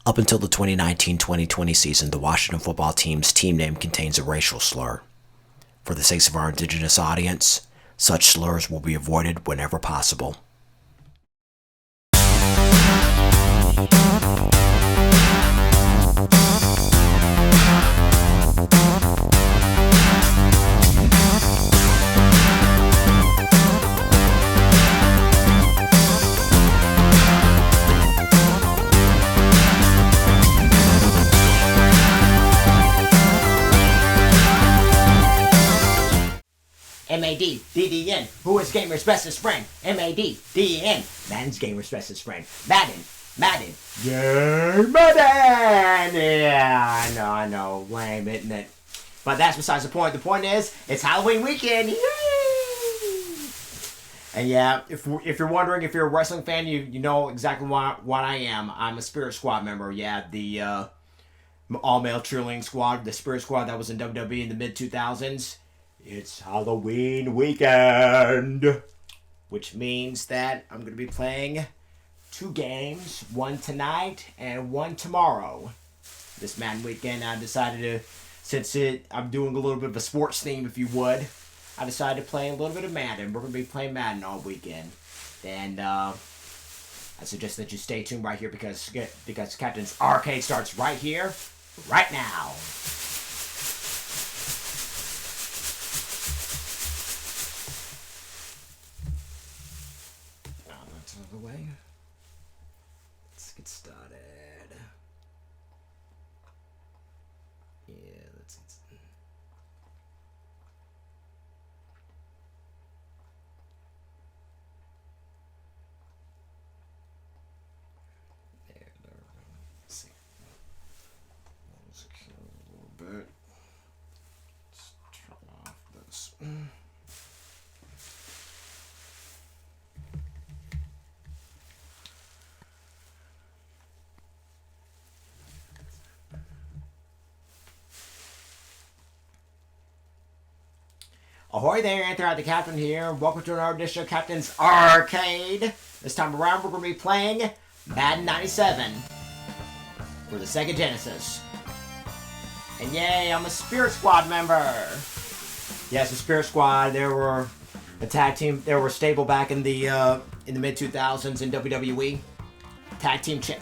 Up until the 2019-2020 season, the Washington football team's team name contains a racial slur. For the sake of our Indigenous audience, such slurs will be avoided whenever possible. M-A-D-D-D-N, who is gamer's bestest friend? M-A-D-D-E-N, Madden's gamer's bestest friend. Madden. Madden. Yeah, I know, lame, isn't it? But that's besides the point. The point is, it's Halloween weekend. Yay! And yeah, if you're wondering, if you're a wrestling fan, you know exactly what I am. I'm a Spirit Squad member. Yeah, the all-male cheerleading squad, the Spirit Squad that was in WWE in the mid-2000s. It's Halloween weekend, which means that I'm going to be playing 2 games, one tonight and one tomorrow. This Madden weekend, I decided to, since I'm doing a little bit of a sports theme, if you would, I decided to play a little bit of Madden. We're going to be playing Madden all weekend. And I suggest that you stay tuned right here because Captain's Arcade starts right here, right now. Way. Let's get started. Yeah, let's get started. There, let's see. Let's kill a little bit. Let's turn off this. Ahoy there, Anthony the Captain here. Welcome to another edition of Captain's Arcade. This time around, we're going to be playing Madden 97 for the Sega Genesis. And yay, I'm a Spirit Squad member. Yes, the Spirit Squad. They were a tag team. They were stable back in the mid 2000s in WWE.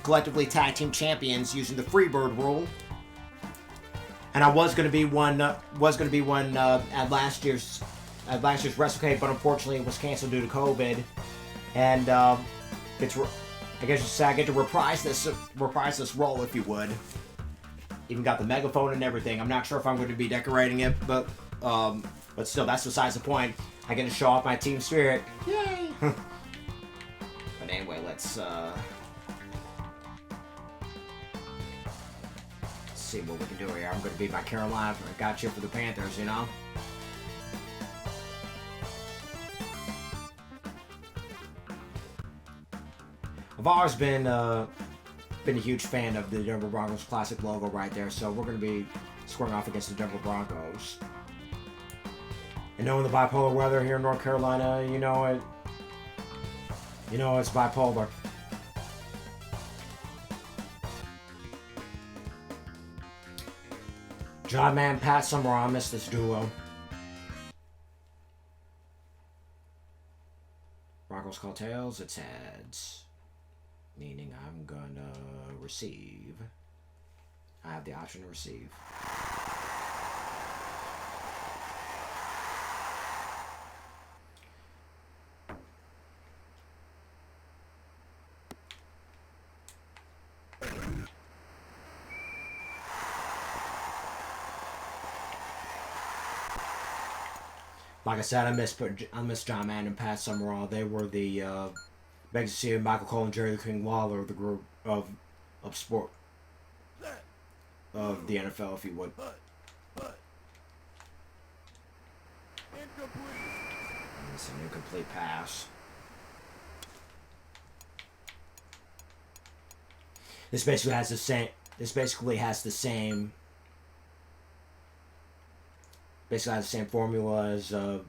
Collectively tag team champions using the Freebird rule. And I was going to be one at last year's WrestleCade, but unfortunately it was canceled due to COVID. And I get to reprise this role, if you would. Even got the megaphone and everything. I'm not sure if I'm going to be decorating it, but still, that's besides the point. I get to show off my team spirit. Yay! But anyway, let's see what we can do here. I'm going to be my Carolina. I got you for the Panthers, you know? I've always been a huge fan of the Denver Broncos classic logo right there, so we're going to be squaring off against the Denver Broncos. And knowing the bipolar weather here in North Carolina, you know it's bipolar. John Man, Pat Summerall, I miss this duo. Broncos call tails, it's heads. Meaning I'm gonna receive. I have the option to receive. Like I said, I miss John Madden and Pat Summerall. They were the Megadrive, Michael Cole, and Jerry the King Lawler, the group of sport of the NFL, if you would. It's an incomplete pass. This basically has the same. Basically has the same formula as the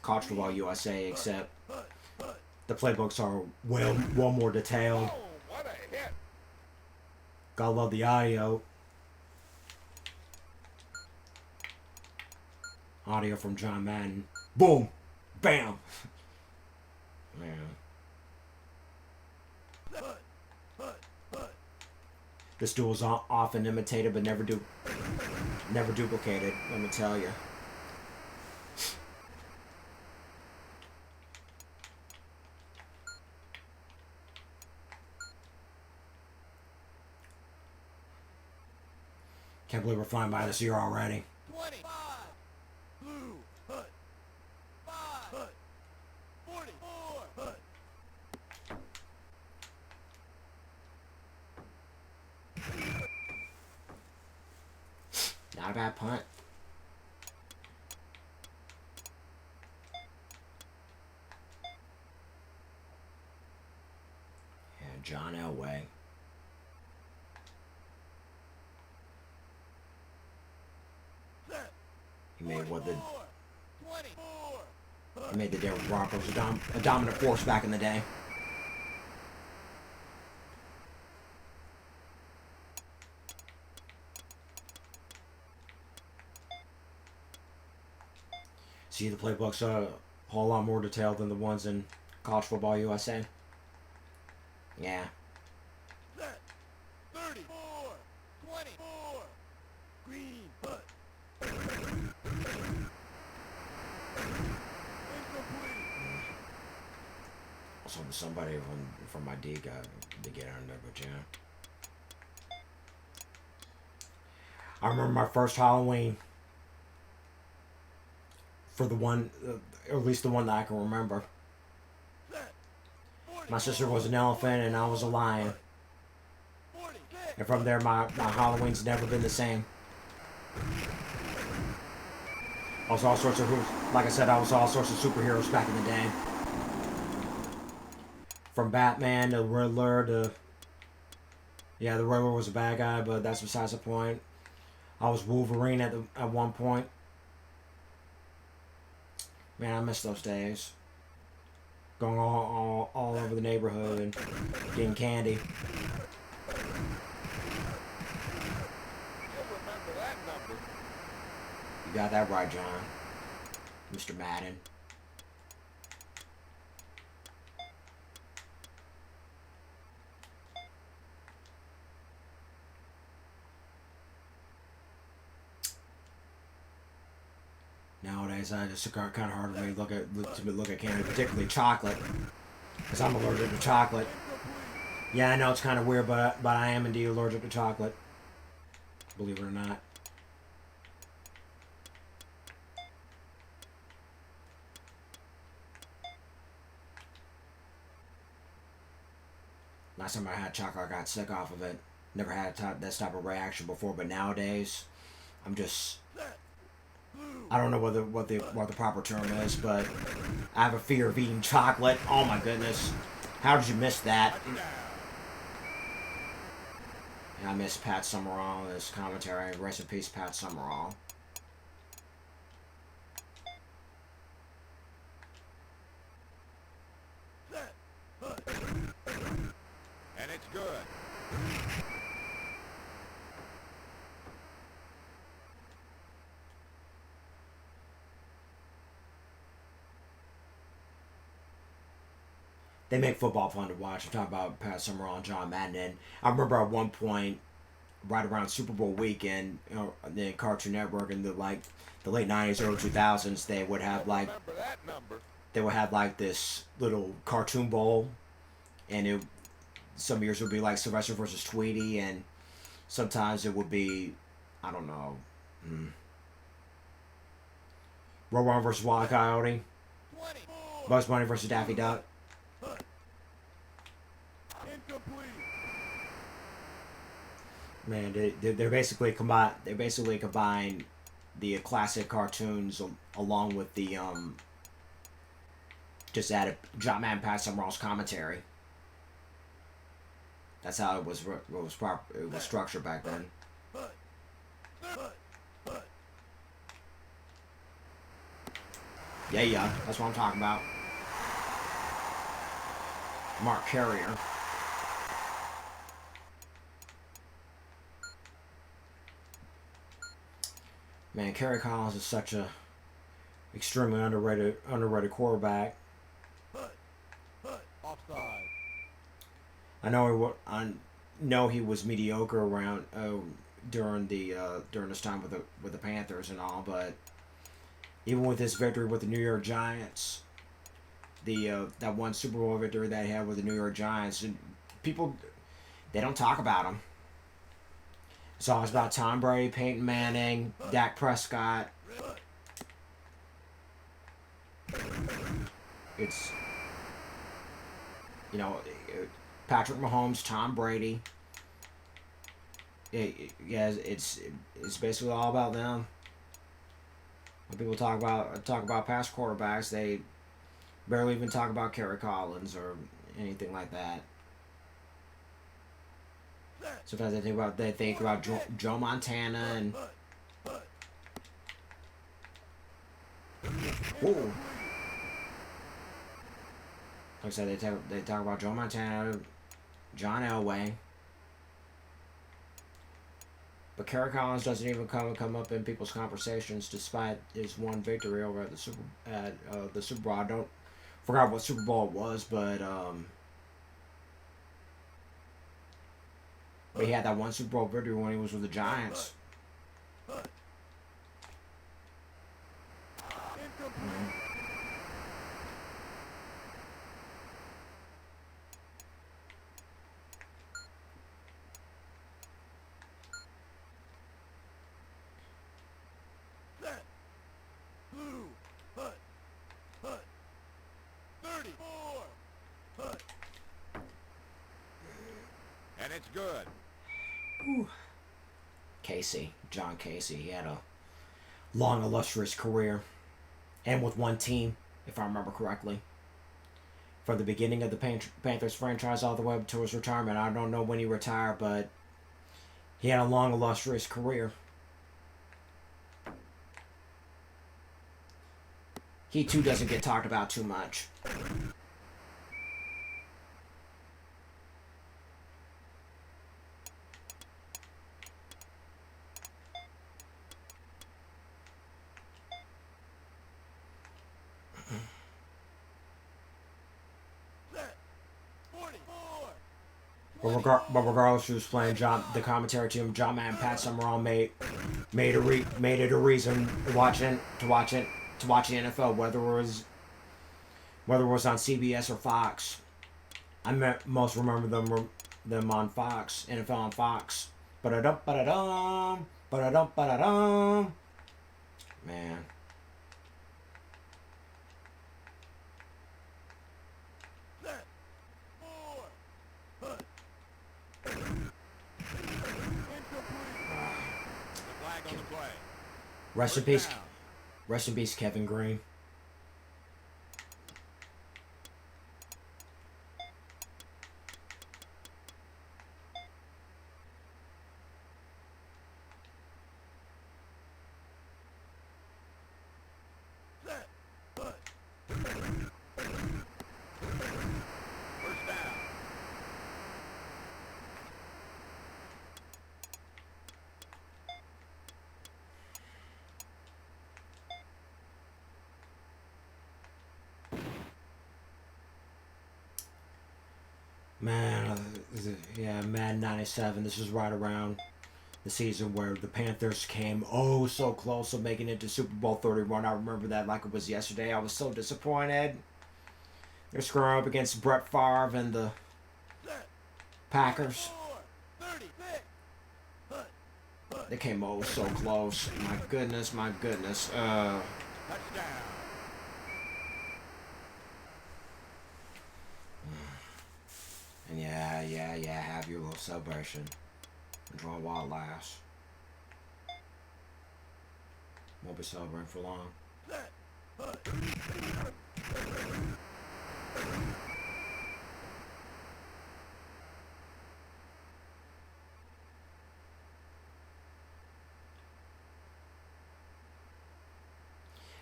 College Football USA, except the playbooks are well more detailed. Gotta love the audio. Audio from John Madden. Boom! Bam! Man. This duel is often imitated, but never duplicated. Let me tell you. Can't believe we're flying by this year already. 25. Blue. Hut. 5. Hut. 44. Hut. Not a bad punt. Yeah, John Elway. He made what the 24. he made the Denver Broncos a dominant force back in the day. See, the playbooks are a whole lot more detailed than the ones in College Football USA. Yeah. 34. 24. Green. Hut. Incomplete. Also, somebody from my D got to get on there, but yeah. I remember my first Halloween. For the one, or at least the one that I can remember. My sister was an elephant and I was a lion. And from there, my Halloween's never been the same. I was all sorts of, like I said, I was all sorts of superheroes back in the day. From Batman to Riddler to... Yeah, the Riddler was a bad guy, but that's besides the point. I was Wolverine at one point. Man, I miss those days. Going all over the neighborhood and getting candy. You got that right, John. Mr. Madden. Nowadays, it's kind of hard for me to look at candy, particularly chocolate, because I'm allergic to chocolate. Yeah, I know it's kind of weird, but I am indeed allergic to chocolate. Believe it or not. Last time I had chocolate, I got sick off of it. Never had that type of reaction before, but nowadays, I'm just... I don't know what the proper term is, but I have a fear of eating chocolate. Oh my goodness. How did you miss that? And I miss Pat Summerall in this commentary. Rest in peace, Pat Summerall. And it's good. They make football fun to watch. I'm talking about Pat Summerall and John Madden. And I remember at one point, right around Super Bowl weekend, the Cartoon Network in the late '90s, early 2000s, they would have this little cartoon bowl, and some years it would be like Sylvester versus Tweety, and sometimes it would be, I don't know, Rowan versus Wild Coyote, 24. Bugs Bunny versus Daffy Duck. Incomplete. Man, they're basically combine the classic cartoons along with the just added John Madden Pat Summerall's commentary. That's how it was structured back then. Yeah, that's what I'm talking about. Mark Carrier. Man, Kerry Collins is such a extremely underrated quarterback. Offside. I know he was mediocre around during this time with the Panthers and all, but even with his victory with the New York Giants, that one Super Bowl victory that he had with the New York Giants, people they don't talk about him. It's always about Tom Brady, Peyton Manning, Dak Prescott. It's Patrick Mahomes, Tom Brady. It's basically all about them. When people talk about past quarterbacks, they barely even talk about Kerry Collins or anything like that. Sometimes they think about Joe Montana and whoa. Like I said, they talk about Joe Montana, John Elway, but Kerry Collins doesn't even come up in people's conversations, despite his one victory over at the Super Bowl. I don't forgot what Super Bowl it was, but he had that one Super Bowl victory when he was with the Giants. Blue. Hut. 34. Hut. And it's good. John Casey, he had a long, illustrious career, and with one team, if I remember correctly. From the beginning of the Panthers franchise all the way up to his retirement. I don't know when he retired, but he had a long, illustrious career. He too doesn't get talked about too much. But regardless, who was playing the commentary team, John Madden, Pat Summerall made it a reason to watch the NFL, whether it was on CBS or Fox. Most remember them on Fox, NFL on Fox. Ba-da-dum, ba-da-dum, ba-da-dum, ba-da-dum. Man. Rest in peace, Kevin Green. Man, Madden 97. This is right around the season where the Panthers came so close to making it to Super Bowl 31. I remember that like it was yesterday. I was so disappointed. They're scoring up against Brett Favre and the Packers. They came so close. My goodness. Touchdown. And have your little celebration. Enjoy while it lasts. Won't be celebrating for long.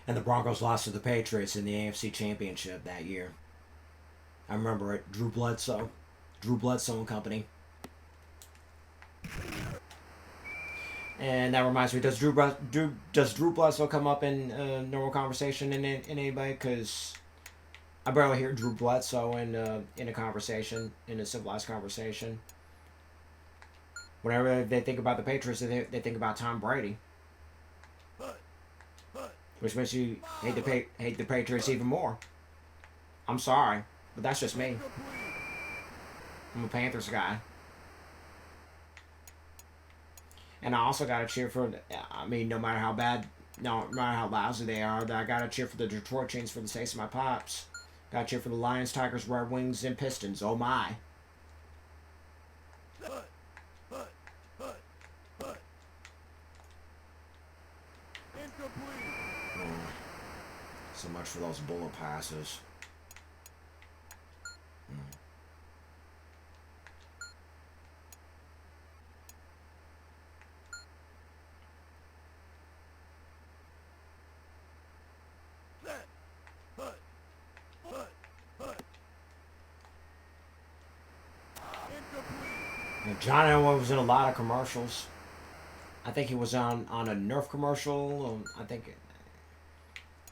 And the Broncos lost to the Patriots in the AFC Championship that year. I remember it. Drew Bledsoe and company. And that reminds me, does Drew Bledsoe come up in normal conversation in anybody? Because I barely hear Drew Bledsoe in a conversation, in a civilized conversation. Whenever they think about the Patriots, they think about Tom Brady, which makes you hate the Patriots even more. I'm sorry, but that's just me. I'm a Panthers guy. And I also gotta cheer for. I mean, no matter how lousy they are, I gotta cheer for the Detroit Chains for the sake of my pops. Gotta cheer for the Lions, Tigers, Red Wings, and Pistons. Oh my! So much for those bullet passes. John Elway was in a lot of commercials. I think he was on a Nerf commercial. I think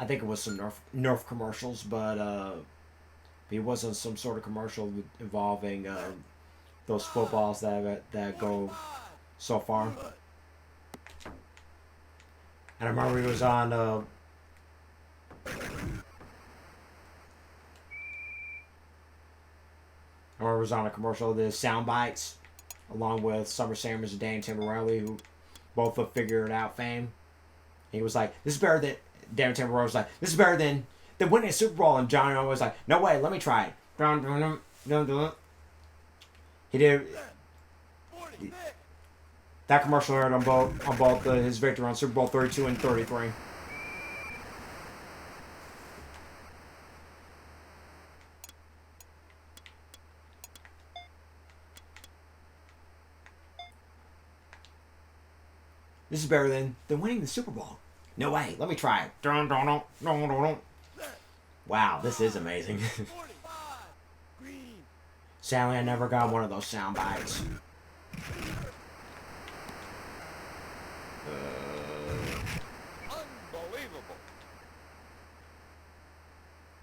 it was some Nerf commercials, but he was on some sort of commercial involving those footballs that go so far. And I remember he was on. I remember he was on a commercial. The sound bites, along with Summer Sanders and Dan Timberelli, who both have figured out fame. He was like, "This is better than." Dan Timberelli was like, "This is better than winning a Super Bowl." And John Elway was like, "No way, let me try it." He did. That commercial aired on both his victory on Super Bowl 32 and 33. This is better than winning the Super Bowl. No way, let me try it. Wow, this is amazing. Sadly, I never got one of those sound bites. Unbelievable.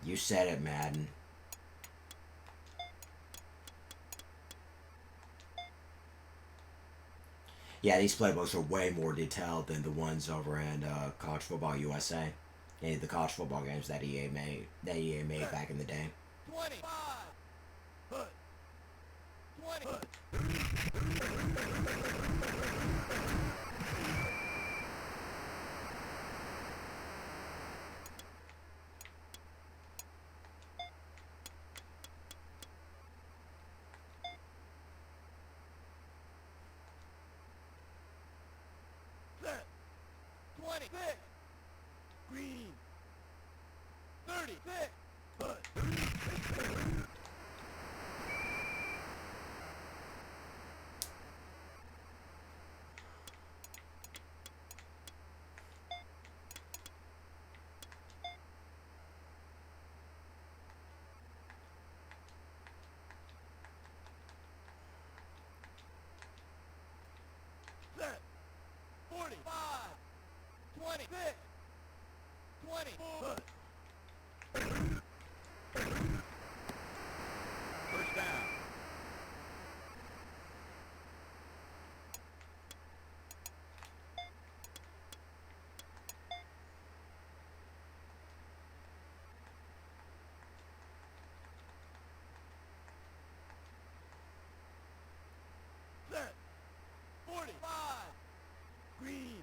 You said it, Madden. Yeah, these playbooks are way more detailed than the ones over in College Football USA. Any of the college football games that EA made back in the day. 25. 20. Set. 26. Green. 36. Set. 45. 26. 24. First down. Set. 45. Green.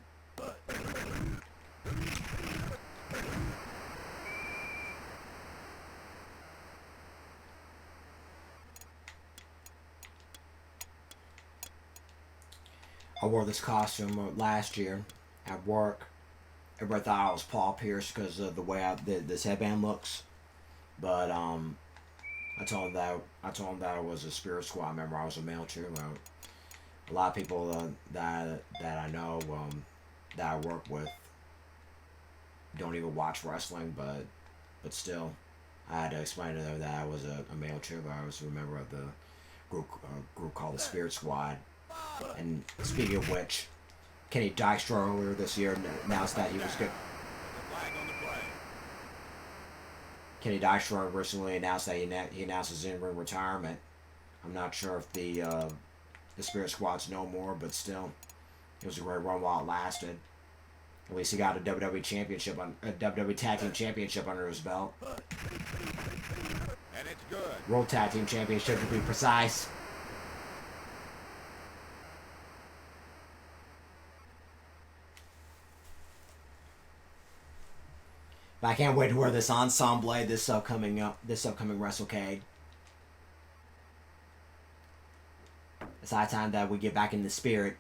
I wore this costume last year at work. Everybody thought I was Paul Pierce because of the way this headband looks. But I told them that I was a Spirit Squad member. I was a male cheerleader. A lot of people that I know that I work with don't even watch wrestling, but still, I had to explain to them that I was a male cheerleader. I was a member of the group called the Spirit Squad. And speaking of which, Kenny Dykstra earlier this year announced that he was good. Flag on the play. Kenny Dykstra recently announced that he announced his in-ring retirement. I'm not sure if the Spirit Squad's no more, but still, it was a great run while it lasted. At least he got a WWE championship a WWE Tag Team Championship under his belt. And it's good. World Tag Team Championship to be precise. But I can't wait to wear this ensemble this upcoming WrestleCade. It's high time that we get back in the spirit.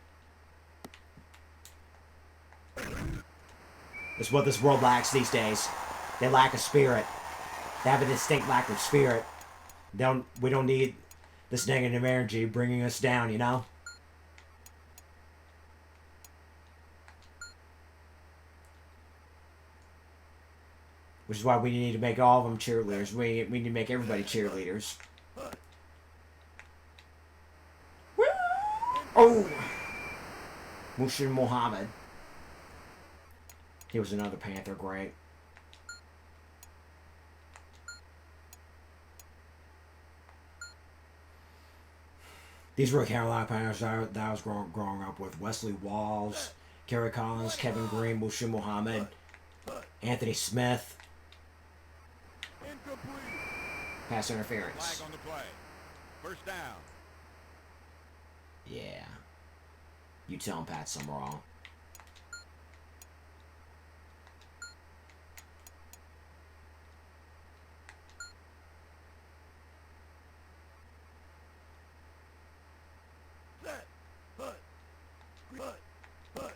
It's what this world lacks these days. They lack a spirit. They have a distinct lack of spirit. We don't need this negative energy bringing us down, you know? Which is why we need to make all of them cheerleaders. We need to make everybody cheerleaders. Oh! Mushin Muhammad. He was another Panther, great. These were Carolina Panthers that I was growing up with. Wesley Walls, Kerry Collins, Kevin Green, Mushin Muhammad, Anthony Smith. Incomplete. Pass interference. Flag on the play. First down. Yeah. You tell him Pat Summerall. Set. Put. Put. Put.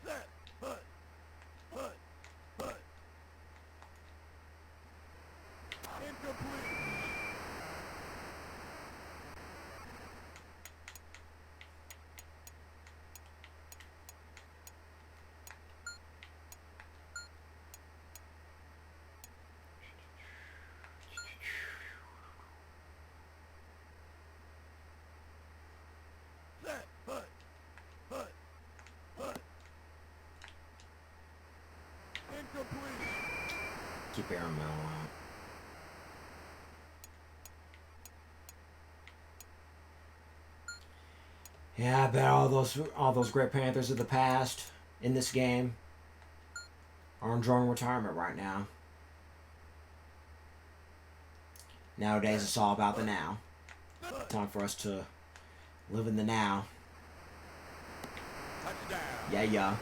Set. Put. Put. Put. Incomplete. Set. Put. Put. Put. Incomplete. Keep Aaron Mello out. Yeah, I bet all those great Panthers of the past in this game are enjoying retirement right now. Nowadays, it's all about the now. Time for us to live in the now. Touchdown. Yeah.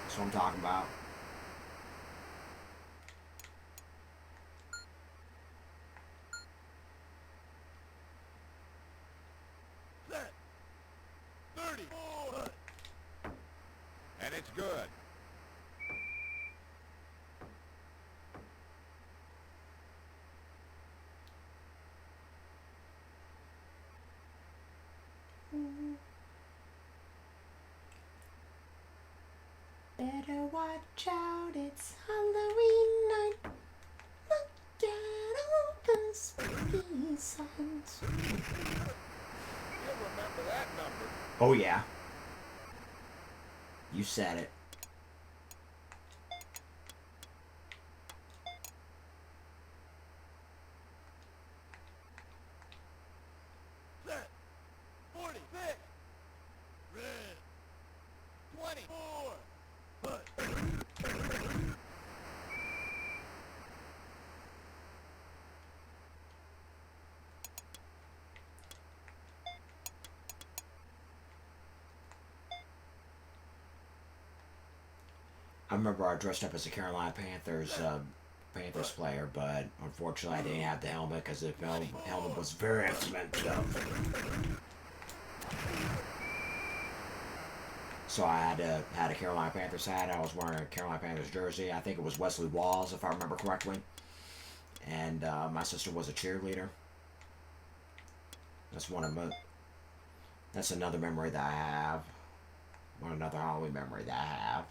That's what I'm talking about. Set. 34. And it's good. Better watch out, it's Halloween night. Look at all the spooky signs. You'll remember that number. Oh yeah. You said it. Set. 46. Red. 24. Put. I remember I dressed up as a Carolina Panthers player, but unfortunately I didn't have the helmet because the helmet was very expensive. So I had a Carolina Panthers hat. I was wearing a Carolina Panthers jersey. I think it was Wesley Walls, if I remember correctly. And my sister was a cheerleader. That's one of them. That's another memory that I have. Another Halloween memory that I have.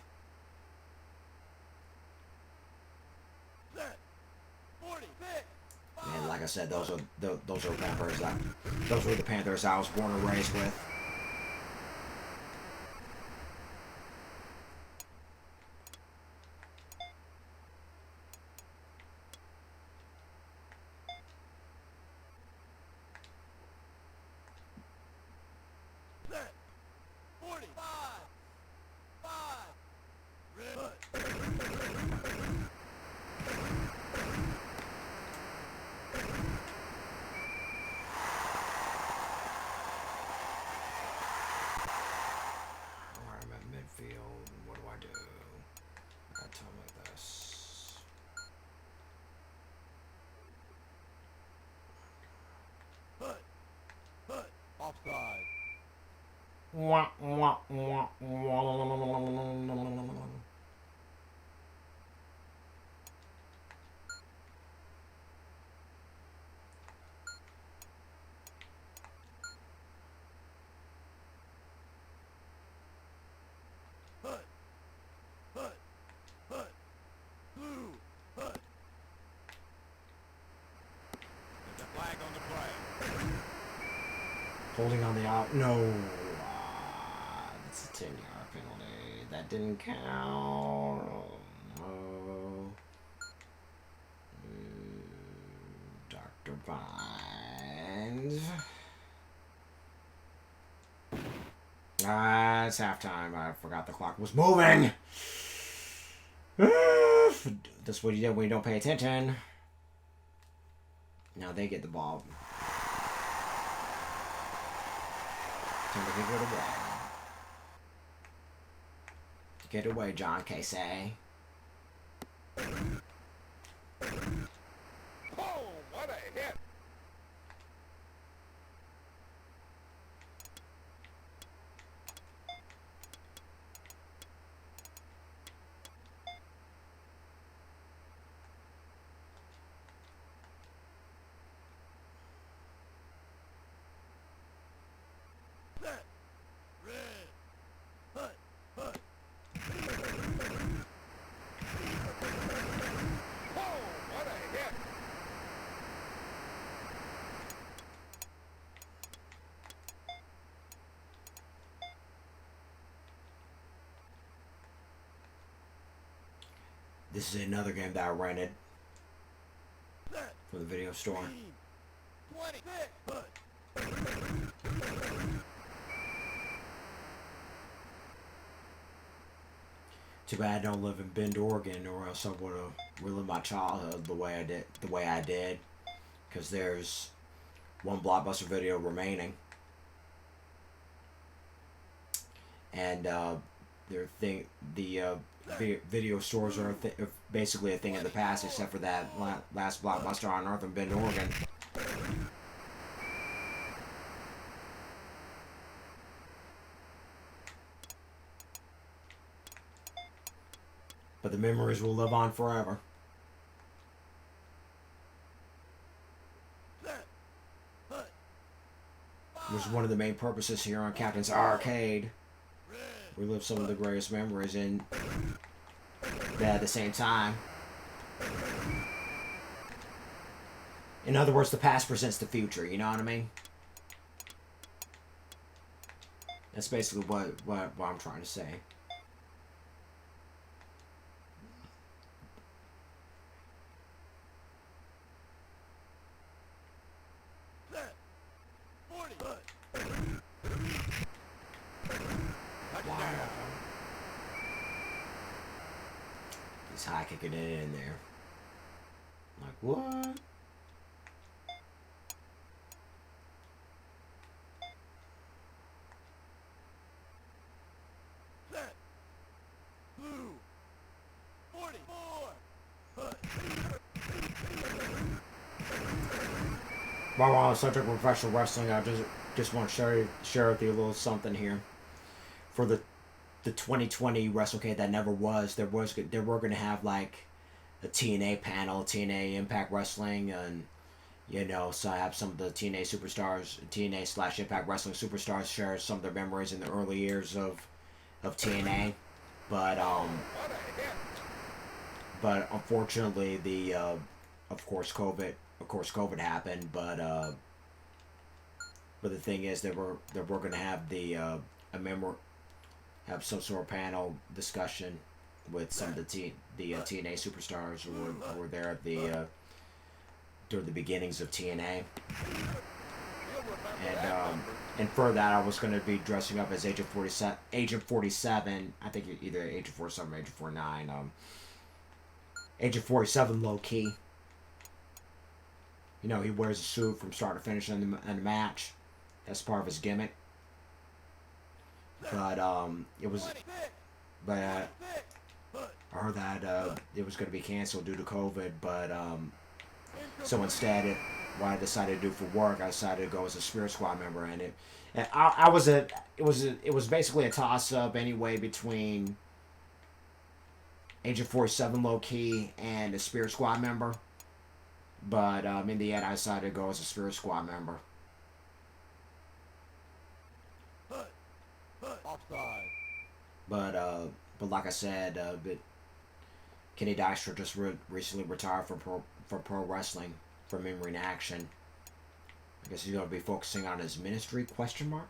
Set. 40. Pick. And like I said, those are Panthers. Those were the Panthers I was born and raised with. Set. 45. 5. Red. Alright, I'm at midfield. What do I do? I tell me this. Put. Put. Offside. Wah, wah, wah, wah. Put. Put. Put. Blue. Put. There's a flag on the play. Holding on the out. No. That's a 10-yard penalty. That didn't count. Oh, no. Dr. Vines. It's halftime. I forgot the clock was moving. That's what you do when you don't pay attention. Now they get the ball. Time to give it away. Get away, John Casey. Oh, what a hit. Set. Red. Put. Put. Oh, what a hit. This is another game that I rented Set. from the video store. 26. Put. Too bad I don't live in Bend, Oregon, or else I would have relived my childhood the way I did. Because there's one Blockbuster video remaining, and video stores are basically a thing of the past, except for that last Blockbuster on Earth in Bend, Oregon. But the memories will live on forever. Set. Put. Which is one of the main purposes here on Captain's Arcade. Red. Relive some of the greatest memories and at the same time. In other words, the past presents the future, you know what I mean? That's basically what I'm trying to say. Set. 40. Put. Wow. He's high kicking it in there. Like, what? Set. Blue. 44. Put. While we're on the subject of professional wrestling, I just want to share with you a little something here. For the 2020 WrestleCade that never was, they were going to have like a TNA panel, TNA Impact Wrestling, and You know, so I have some of the TNA superstars, TNA slash Impact Wrestling superstars share some of their memories in the early years of TNA. But unfortunately the of course COVID happened. But the thing is that we're going to have have some sort of panel discussion with some of the TNA superstars who were there at the during the beginnings of TNA. And for that, I was going to be dressing up as Agent 47. I think either Agent 47 or Agent 49. Agent 47 low key. You know, he wears a suit from start to finish in the match. That's part of his gimmick. But it was. But I heard that it was going to be canceled due to COVID. But so instead, what I decided to do for work, I decided to go as a Spirit Squad member, and it was basically a toss up anyway between Agent 47 low key and a Spirit Squad member. But in the end, I decided to go as a Spirit Squad member. Offside. But like I said, Kenny Dykstra just recently retired from pro wrestling from in-ring action. I guess he's going to be focusing on his ministry, question mark.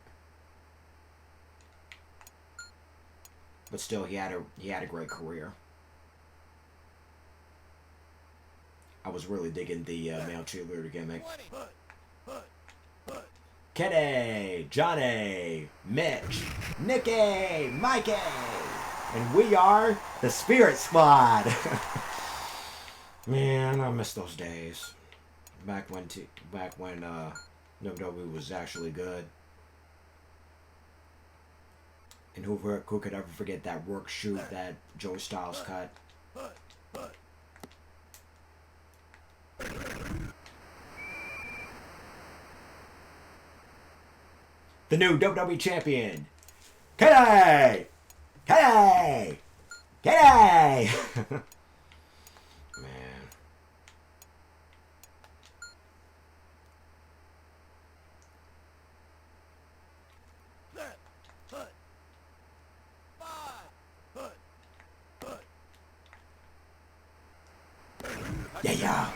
But still, he had a great career. I was really digging the male cheerleader gimmick. Kenny, Johnny, Mitch, Nicky, Mikey, and we are the Spirit Squad. Man, I miss those days. Back when WWE was actually good. And who could ever forget that work shoot that Joey Styles cut? The new WWE champion, Cade! Cade! Cade! Man. Yeah.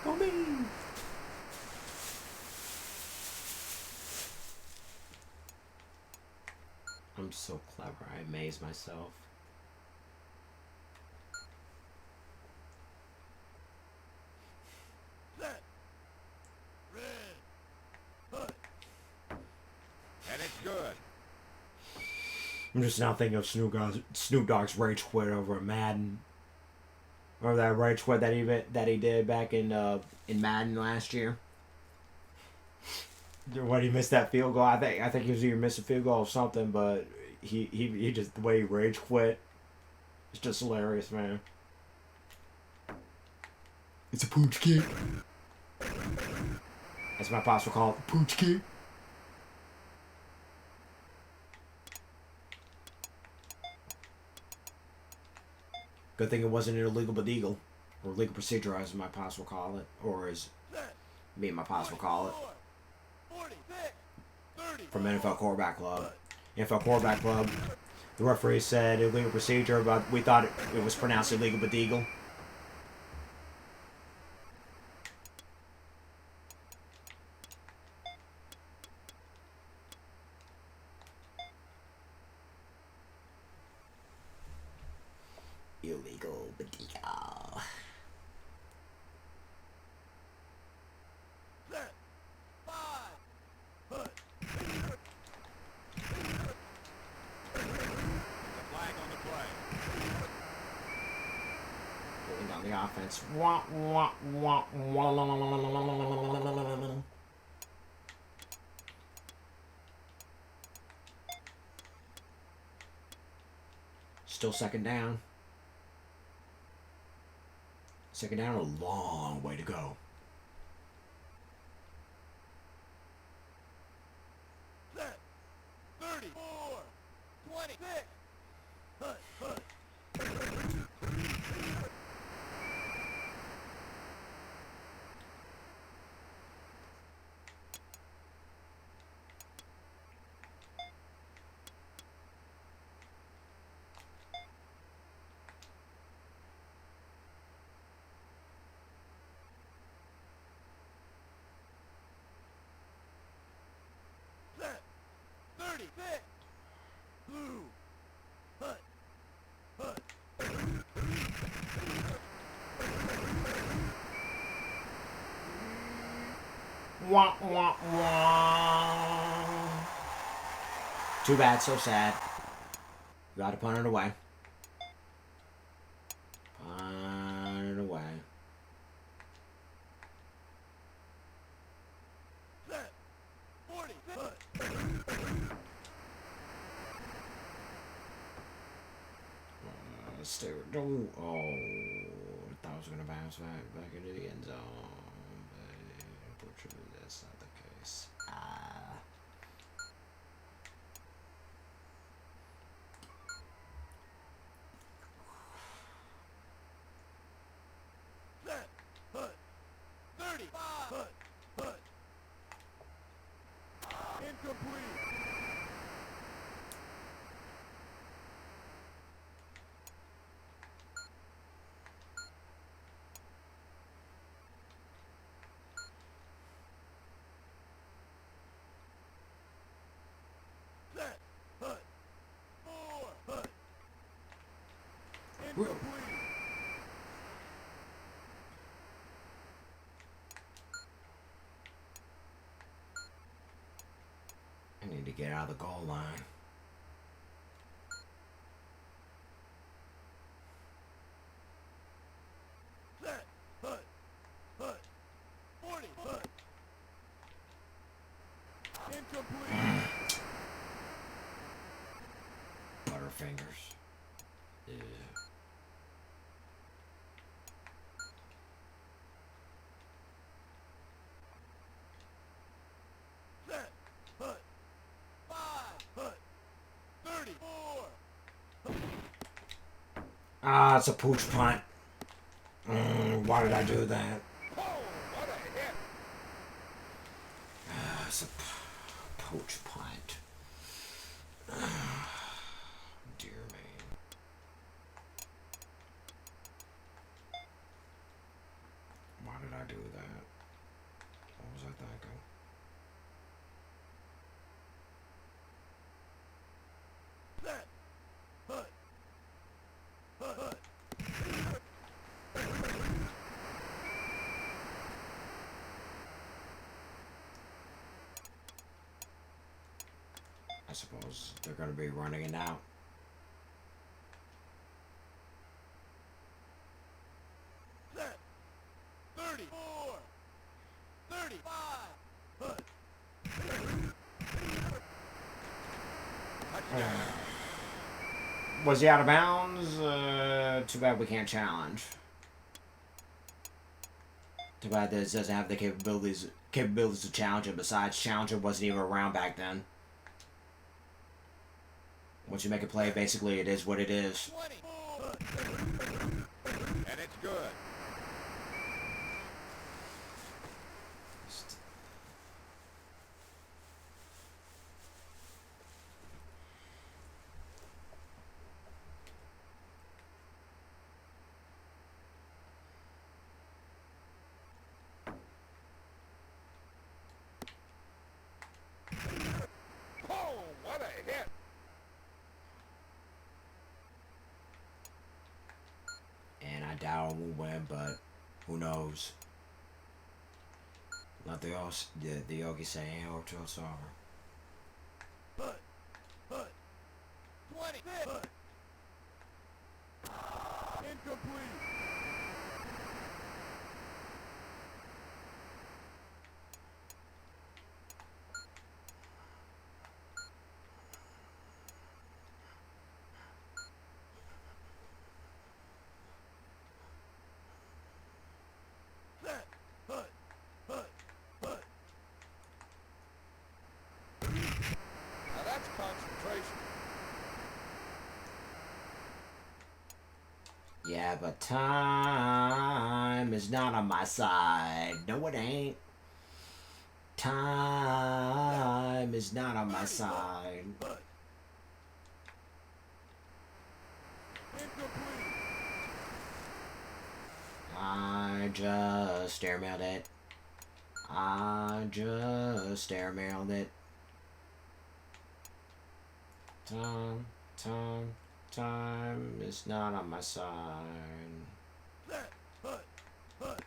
Go me. I'm so clever. I amaze myself. And it's good. I'm just now thinking of Snoop Dogg's rage quit over Madden. Or that rage quit that he did back in Madden last year. When he missed that field goal, I think he was either missed a field goal or something, but he just, the way he rage quit, it's just hilarious, man. It's a pooch kick. That's my pops will call it, pooch kick. Good thing it wasn't an illegal bedeagle, or legal procedure, as my pops will call it, or as me and my pops will call it. From NFL Quarterback Club. NFL Quarterback Club, the referee said illegal procedure, but we thought it was pronounced illegal bedeagle. Illegal bedeagle. The offense. Wah, wah, wah, wah, la, la, la, la, la, la, la, la. Still second down. Second down, a long way to go. Set. 34. 26. Hut, hut. Six. Blue. Hut. Hut. Wah, wah, wah. Too bad, so sad. Gotta punt it away. Punt it away. Set. 40. Hut. Stay. Don't. Oh, I thought I was gonna bounce back into the end zone, but unfortunately that's not the case. Set. Hut. 35. Hut. Hut. Incomplete. Set. Hut. 4. Hut. Incomplete. I need to get out of the goal line. Set. Hut. Hut. 40. Hut. Incomplete. Butterfingers. Yeah. Set. Hut. 5. Hut. 34. Ah, it's a pooch punt. Why did I do that? Oh, what a hit. It's a pooch punt. Dear me. Why did I do that? What was I thinking? Set. Hut. Hut. Hut. I suppose they're going to be running it out. Set. 34. 35. Hut. Touchdown. Was he out of bounds? Too bad we can't challenge. Too bad this doesn't have the capabilities to challenge it. Besides, Challenger wasn't even around back then. Once you make a play, basically it is what it is. 24. And it's good. Oh, what a hit. And I doubt we'll win, but who knows? Let the Yogi say, ain't hope till it's over. Hut. Hut. 20. Hut. Incomplete. Set. Hut. Hut. Hut. Now that's concentration. Yeah, but time is not on my side. No, it ain't. Time is not on my side. Hut. Incomplete. I just airmailed it. I just airmailed it. Time is not on my side. Set. Hut. Hut.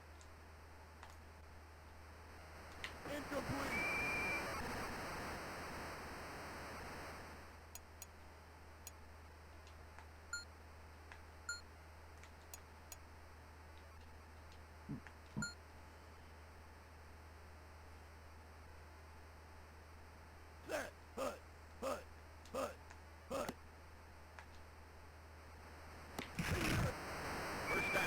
Incomplete. Set. Hut. Hut. Hut. Hut. First down.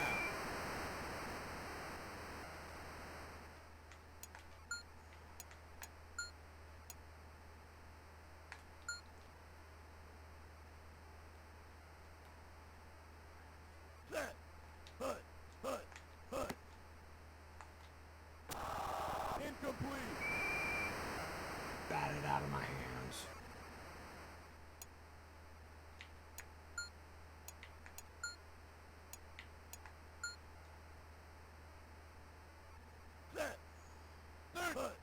Set. Hut. Hut. Hut. Incomplete. Batted out of my hands. Set. Third. Hut.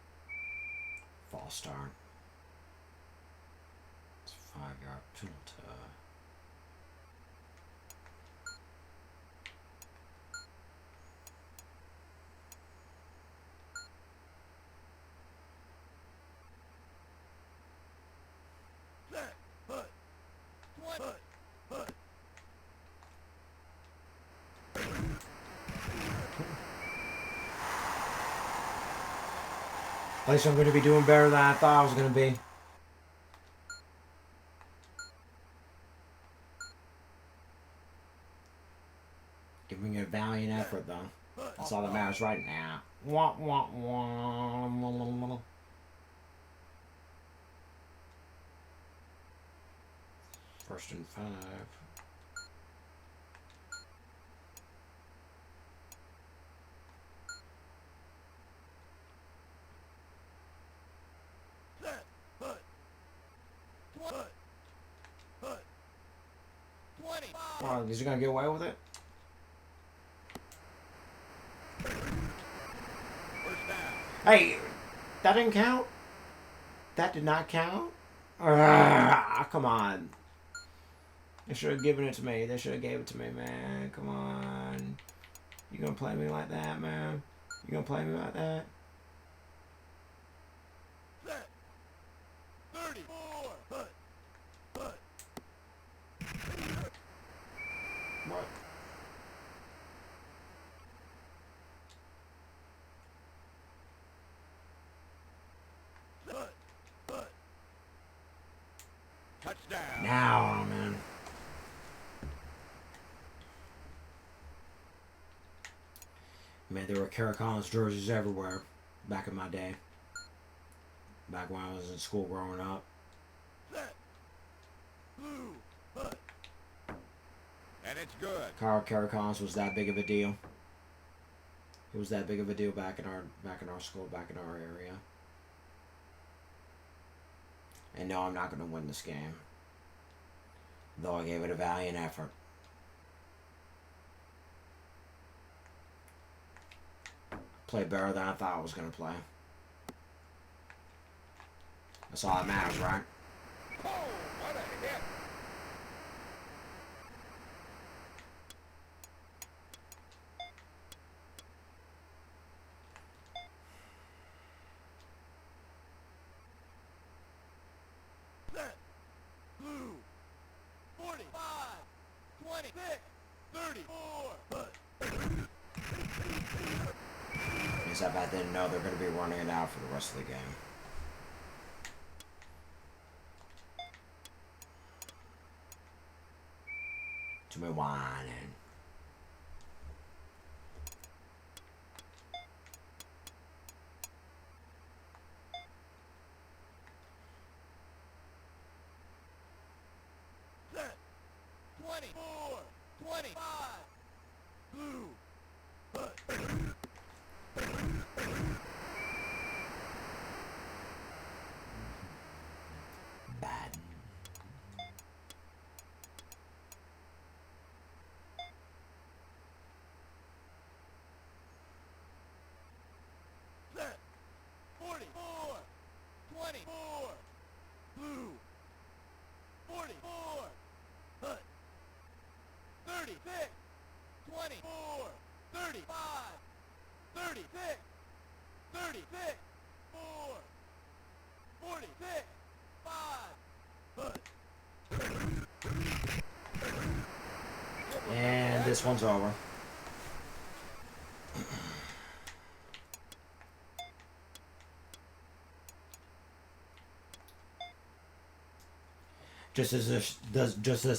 False start. It's a 5-yard penalty. Set. Hut. 20. Hut. Hut. At least I'm going to be doing better than I thought I was going to be. Giving it a valiant effort, though. That's all that matters right now. Wah, wah, wah. First and 5. Set. Hut. Hut. Hut. 20. Oh, is he going to get away with it? First down. Hey, that didn't count? That did not count? Come on. They should have given it to me. They should have gave it to me, man. Come on. You gonna play me like that, man? You gonna play me like that? Set. 34. Hut. Hut. What? Hut. Hut. Touchdown. Now, man. Man, there were Kerry Collins jerseys everywhere back in my day. Back when I was in school growing up. Set. Blue. Hut. And it's good. Kerry Collins was that big of a deal. It was that big of a deal back in our school, back in our area. And no, I'm not going to win this game. Though I gave it a valiant effort. Played better than I thought I was going to play. That's all that matters, right? Oh, what a hit. Set. Blue. 45. 26. 34. Hut. Except I didn't know they're going to be running it out for the rest of the game. To me whining. Set. 24. 25. Blue. Hut. Bad. this one's over. Just as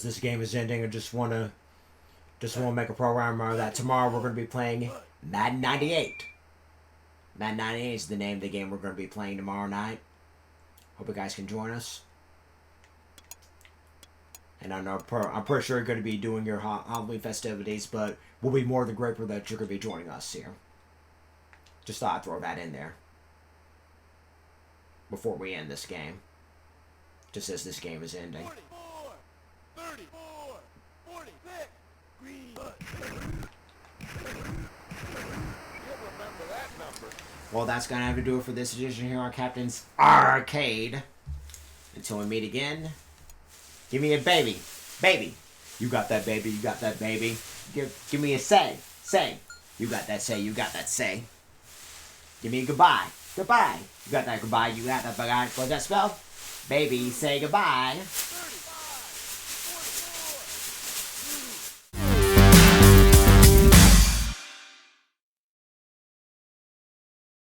this game is ending, I just want to make a program that tomorrow we're going to be playing Madden 98. Madden 98 is the name of the game we're going to be playing tomorrow night. Hope you guys can join us. And I know I'm pretty sure you're going to be doing your Halloween festivities, but we'll be more than grateful that you're going to be joining us here. Just thought I'd throw that in there before we end this game. Just as this game is ending. 44, 34, 46, green button. You'll remember that number. Well, that's going to have to do it for this edition here on Captain's Arcade. Until we meet again, give me a baby. Baby. You got that baby. You got that baby. Give me a say. Say. You got that say. You got that say. Give me a goodbye. Goodbye. You got that goodbye. You got that goodbye. What's that spell? Baby, say goodbye.